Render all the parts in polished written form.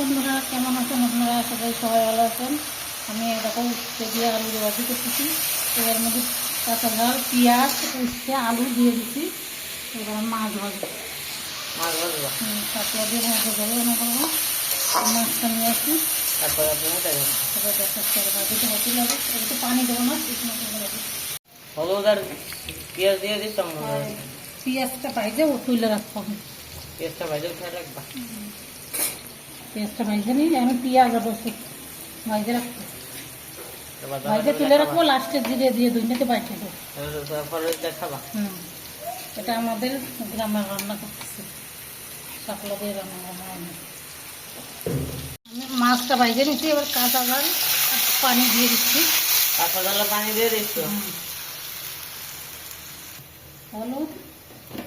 বন্ধুরা, কেমন আছেন আপনারা? সবাই ভালো আছেন। আমি এরকম উচ্ছে দিয়ে আলু ভাজি করতেছি। এবার মধ্যে কাঁচা ঝাল, পেঁয়াজ, উচ্ছে, আলু দিয়ে দিচ্ছি। এবার মাছ ভাজবো। কাঁচা দিয়ে মাছ ভাজবো না করবো। মাছটা নিয়ে আসি, তারপরে ভাজিটা ভাজি লাগে। একটু পানি দেবো না, হলুদ আর পেঁয়াজ দিয়ে দিতাম। পেঁয়াজটা ভাইজে ও তুলে রাখবো। পেঁয়াজটা ভাজে উঠে রাখবা। পেঁয়াজটা ভাইজে নিই, আমি পেঁয়াজ আর রসুন ভাইজে রাখবো। ভাইজে তুলে রাখবো, লাস্টে জিরে দিয়ে দুইটাতে বাইটে দেবো। খাবা। এটা আমাদের গ্রামের রান্না করতেছি, শাপলা দিয়ে রান্না হয়। আমি মাছটা ভাইজে নিচ্ছি, এবার কাঁচা ঝাল পানি দিয়ে দিচ্ছি। কাঁচা ঝাল পানি দিয়ে দিচ্ছ? হলুদ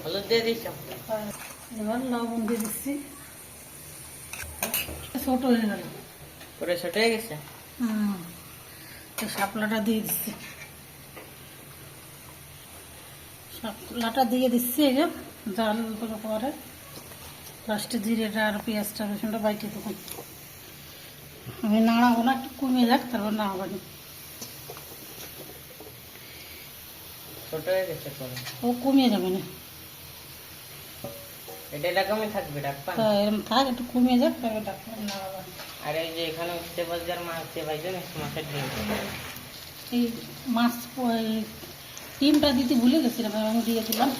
হলুদ দিয়ে দিচ্ছ। এবার লবণ দিয়ে দিচ্ছি। ছোট হয়ে গেল, পুরো ছোট হয়ে গেছে। শাপলাটা দিয়ে দিচ্ছি। শাপলাটা দিয়ে দিচ্ছি, এই যে জাল পরে লাস্টে জিরেটা আর পেঁয়াজটা রসুনটা বাইটে তখন আমি নাড়াবো না, একটু কমিয়ে যাক, তারপর নাড়াবানি। ছোট হয়ে গেছে, ও কমিয়ে যাবে না, এটা এরকমই থাকবে। ডাকবা এরকম থাক, একটু কমিয়ে যাক, তারপর ডাকবেন নাড়াবানি। আর এই যে এখানে উঠতে বাজার মাছ দিয়ে ভাইজেন, মাছের ডিম। এই মাছ ডিমটা দিতে ভুলে গেছিলাম, আমি দিয়ে দিলাম।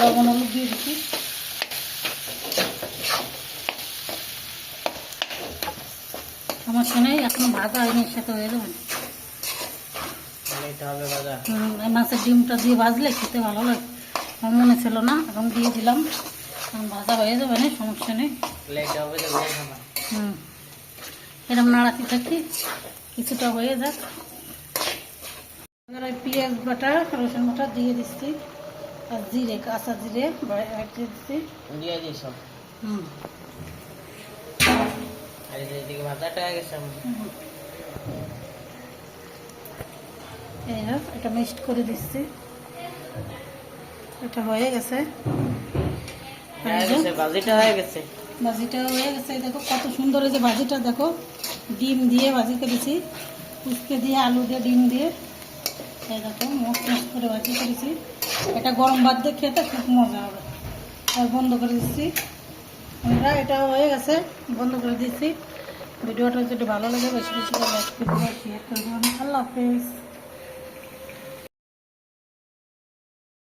লবণ হলুদ দিয়ে দিচ্ছি। সমস্যা নেই, এখন ভাজা হয়নি, সাথে হয়ে যাবে। মাছের ডিমটা দিয়ে ভাজলে খেতে ভালো লাগে, আমার মনে ছিল না, এখন দিয়ে দিলাম। এখন ভাজা হয়ে যাবে না, সমস্যা নেই। এরকম নাড়াতে থাকি, কিছুটা হয়ে যাক। এবার ওই পেঁয়াজ বাটা রসুন বাটা দিয়ে দিচ্ছি, আর জিরে, কাঁচা জিরে দিয়ে দিচ্ছি। দিয়ে দিই সব। আর এইদিকে ভাজাটা হয়ে গেছে। এটা মিক্সড করে দিচ্ছি, এটা হয়ে গেছে। ভাজিটা হয়ে গেছে। ভাজিটা হয়ে গেছে, দেখো কত সুন্দর হয়েছে ভাজিটা। দেখো ডিম দিয়ে ভাজি করেছি, উস্তে দিয়ে, আলু দিয়ে, ডিম দিয়ে। এই দেখো মস্ত মস্ত করে ভাজি করেছি। এটা গরম ভাত দিয়ে খেতে খুব মজা হবে। আর বন্ধ করে দিচ্ছি আমরা, এটা হয়ে গেছে, বন্ধ করে দিচ্ছি। ভিডিওটা যদি ভালো লাগে বেশি বেশি করে লাইক করে দেবেন, শেয়ার করে দেবেন। আল্লাহ হাফেজ।